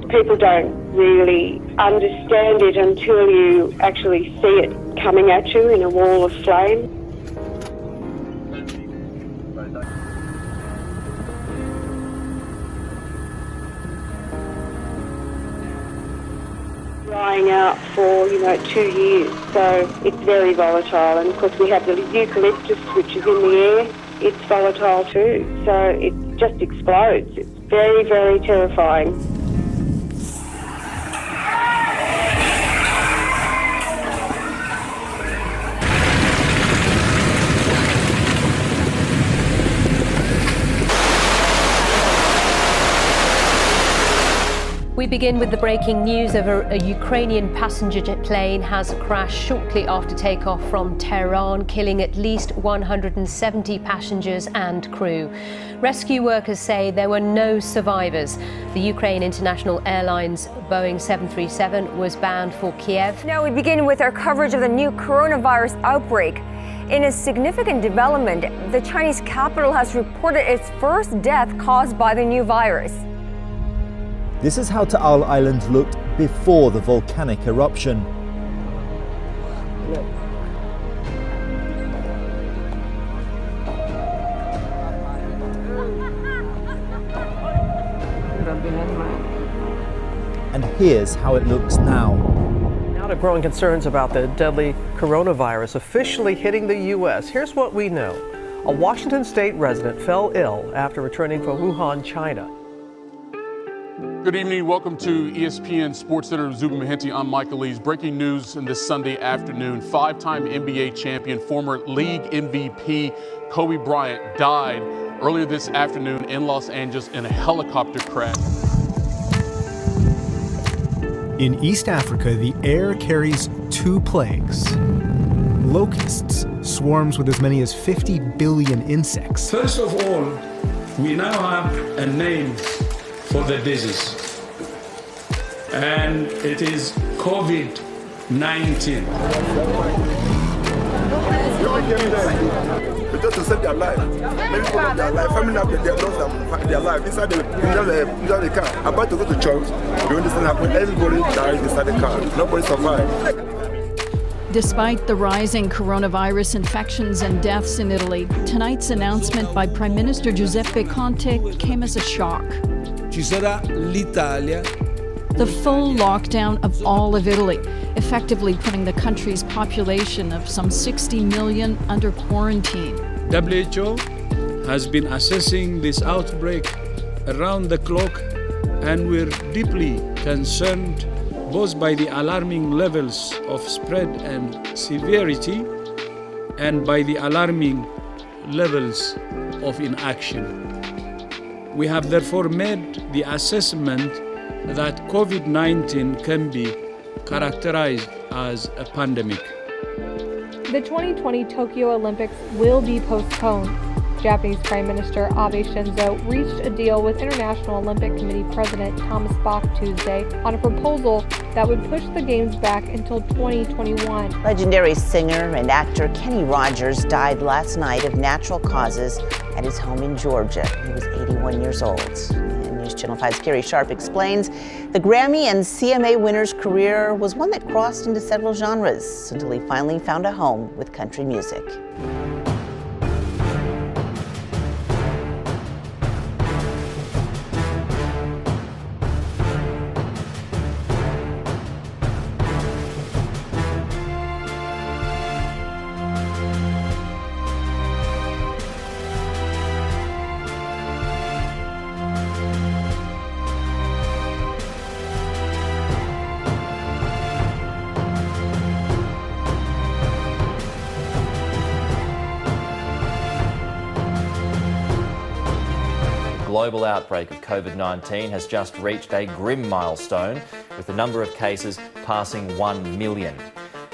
People don't really understand it until you actually see it coming at you in a wall of flame. Drying out for, 2 years, so it's very volatile. And of course we have the eucalyptus, which is in the air. It's volatile too, so it just explodes. It's very, very terrifying. We begin with the breaking news of a Ukrainian passenger jet plane has crashed shortly after takeoff from Tehran, killing at least 170 passengers and crew. Rescue workers say there were no survivors. The Ukraine International Airlines Boeing 737 was bound for Kiev. Now we begin with our coverage of the new coronavirus outbreak. In a significant development, the Chinese capital has reported its first death caused by the new virus. This is how Ta'al Island looked before the volcanic eruption. And here's how it looks now. Now to growing concerns about the deadly coronavirus officially hitting the U.S. Here's what we know. A Washington state resident fell ill after returning from Wuhan, China. Good evening. Welcome to ESPN Sports Center. Zuba Mahenti. I'm Michael Lees. Breaking news in this Sunday afternoon. Five-time NBA champion, former league MVP Kobe Bryant died earlier this afternoon in Los Angeles in a helicopter crash. In East Africa, the air carries two plagues. Locusts, swarms with as many as 50 billion insects. First of all, we now have a name for the disease, and it is COVID-19. Just to save their life. Many people have their life. Family have lost their life inside the car. About to go to church, you understand happen. Everybody died inside the car. Nobody survived. Despite the rising coronavirus infections and deaths in Italy, tonight's announcement by Prime Minister Giuseppe Conte came as a shock. Ci sarà l'Italia. The full lockdown of all of Italy, effectively putting the country's population of some 60 million under quarantine. WHO has been assessing this outbreak around the clock, and we're deeply concerned both by the alarming levels of spread and severity and by the alarming levels of inaction. We have therefore made the assessment that COVID-19 can be characterized as a pandemic. The 2020 Tokyo Olympics will be postponed. Japanese Prime Minister Abe Shinzo reached a deal with International Olympic Committee President Thomas Bach Tuesday on a proposal that would push the Games back until 2021. Legendary singer and actor Kenny Rogers died last night of natural causes at his home in Georgia. He was 81 years old. And News Channel 5's Carrie Sharp explains the Grammy and CMA winner's career was one that crossed into several genres until he finally found a home with country music. Global outbreak of COVID-19 has just reached a grim milestone, with the number of cases passing 1 million.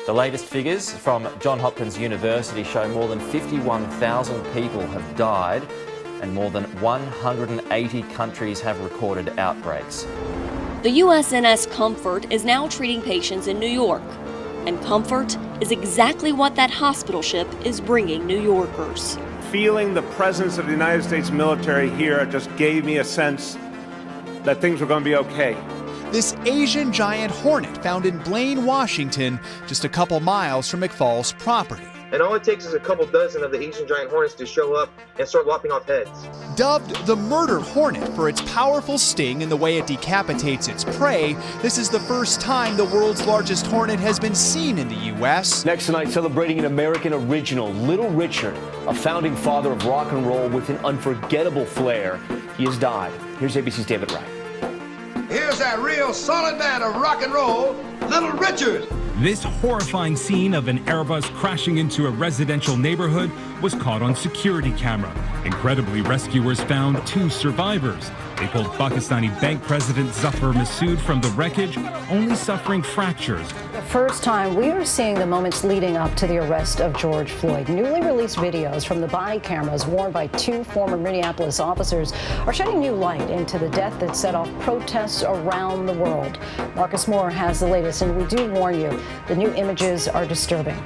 The latest figures from Johns Hopkins University show more than 51,000 people have died and more than 180 countries have recorded outbreaks. The USNS Comfort is now treating patients in New York, and Comfort is exactly what that hospital ship is bringing New Yorkers. Feeling the presence of the United States military here just gave me a sense that things were going to be okay. this Asian giant hornet found in Blaine, Washington, just a couple miles from McFall's property. And all it takes is a couple dozen of the Asian giant hornets to show up and start lopping off heads. Dubbed the murder hornet for its powerful sting and the way it decapitates its prey, this is the first time the world's largest hornet has been seen in the U.S. Next tonight, celebrating an American original, Little Richard, a founding father of rock and roll with an unforgettable flair. He has died. Here's ABC's David Wright. Here's that real solid man of rock and roll, Little Richard. This horrifying scene of an Airbus crashing into a residential neighborhood was caught on security camera. Incredibly, rescuers found 2 survivors. They pulled Pakistani bank president Zafar Masood from the wreckage, only suffering fractures. The first time we are seeing the moments leading up to the arrest of George Floyd. Newly released videos from the body cameras worn by 2 former Minneapolis officers are shedding new light into the death that set off protests around the world. Marcus Moore has the latest, and we do warn you, the new images are disturbing.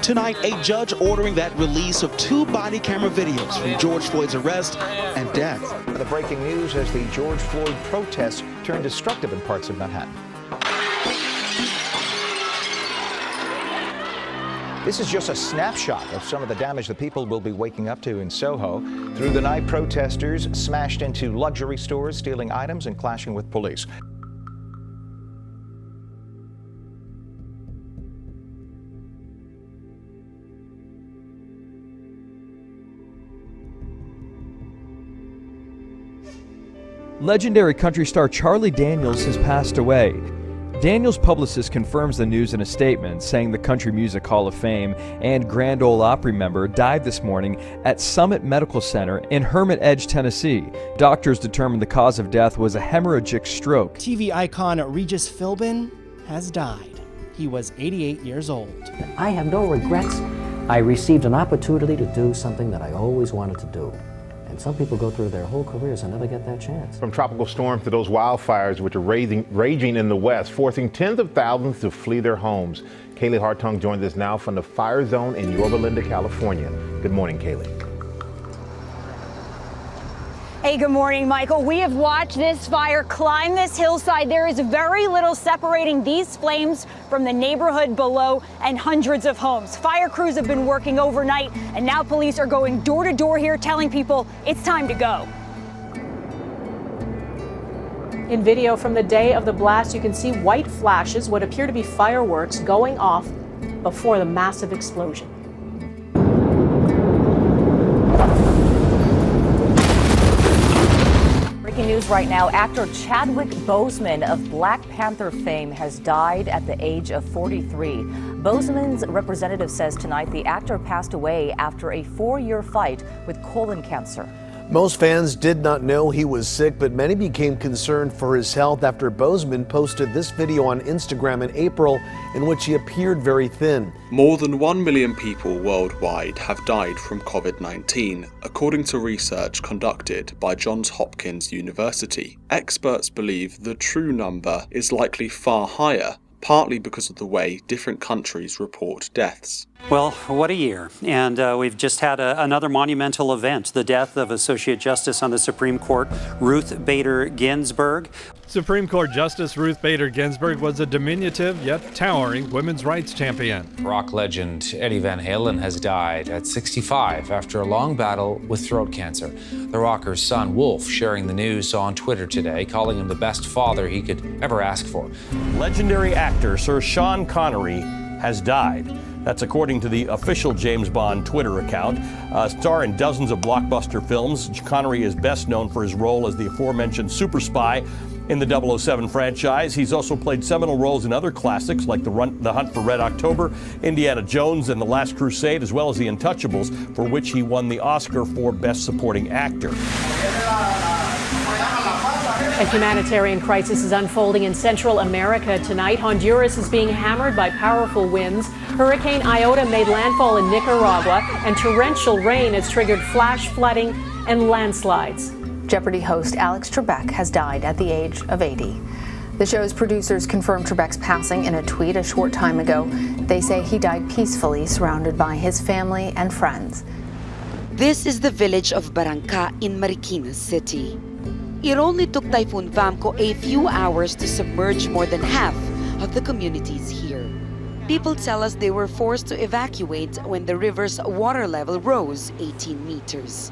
Tonight, a judge ordering that release of 2 body camera videos from George Floyd's arrest and death. The breaking news as the George Floyd protests turned destructive in parts of Manhattan. This is just a snapshot of some of the damage the people will be waking up to in Soho. Through the night, protesters smashed into luxury stores, stealing items and clashing with police. Legendary country star Charlie Daniels has passed away. Daniels' publicist confirms the news in a statement, saying the Country Music Hall of Fame and Grand Ole Opry member died this morning at Summit Medical Center in Hermit Edge, Tennessee. Doctors determined the cause of death was a hemorrhagic stroke. TV icon Regis Philbin has died. He was 88 years old. I have no regrets. I received an opportunity to do something that I always wanted to do. And some people go through their whole careers and never get that chance. From tropical storms to those wildfires which are raging in the West, forcing tens of thousands to flee their homes. Kaylee Hartung joins us now from the fire zone in Yorba Linda, California. Good morning, Kaylee. Hey, good morning, Michael. We have watched this fire climb this hillside. There is very little separating these flames from the neighborhood below and hundreds of homes. Fire crews have been working overnight, and now police are going door to door here telling people it's time to go. In video from the day of the blast, you can see white flashes, what appear to be fireworks, going off before the massive explosion. Breaking news right now, actor Chadwick Boseman of Black Panther fame has died at the age of 43. Boseman's representative says tonight the actor passed away after a 4-year fight with colon cancer. Most fans did not know he was sick, but many became concerned for his health after Boseman posted this video on Instagram in April in which he appeared very thin. More than 1 million people worldwide have died from COVID-19, according to research conducted by Johns Hopkins University. Experts believe the true number is likely far higher, partly because of the way different countries report deaths. Well, what a year. And we've just had another monumental event, the death of Associate Justice on the Supreme Court, Ruth Bader Ginsburg. Supreme Court Justice Ruth Bader Ginsburg was a diminutive yet towering women's rights champion. Rock legend Eddie Van Halen has died at 65 after a long battle with throat cancer. The rocker's son, Wolf, sharing the news on Twitter today, calling him the best father he could ever ask for. Legendary actor Sir Sean Connery has died. That's according to the official James Bond Twitter account. Star in dozens of blockbuster films, Connery is best known for his role as the aforementioned super spy in the 007 franchise. He's also played seminal roles in other classics like The Hunt for Red October, Indiana Jones, and The Last Crusade, as well as The Untouchables, for which he won the Oscar for Best Supporting Actor. A humanitarian crisis is unfolding in Central America tonight. Honduras is being hammered by powerful winds. Hurricane Iota made landfall in Nicaragua, and torrential rain has triggered flash flooding and landslides. Jeopardy host Alex Trebek has died at the age of 80. The show's producers confirmed Trebek's passing in a tweet a short time ago. They say he died peacefully, surrounded by his family and friends. This is the village of Barranca in Marikina City. It only took Typhoon Vamco a few hours to submerge more than half of the communities here. People tell us they were forced to evacuate when the river's water level rose 18 meters.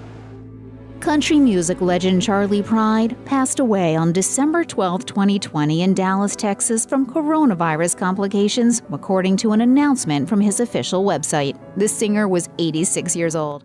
Country music legend Charlie Pride passed away on December 12, 2020 in Dallas, Texas from coronavirus complications, according to an announcement from his official website. The singer was 86 years old.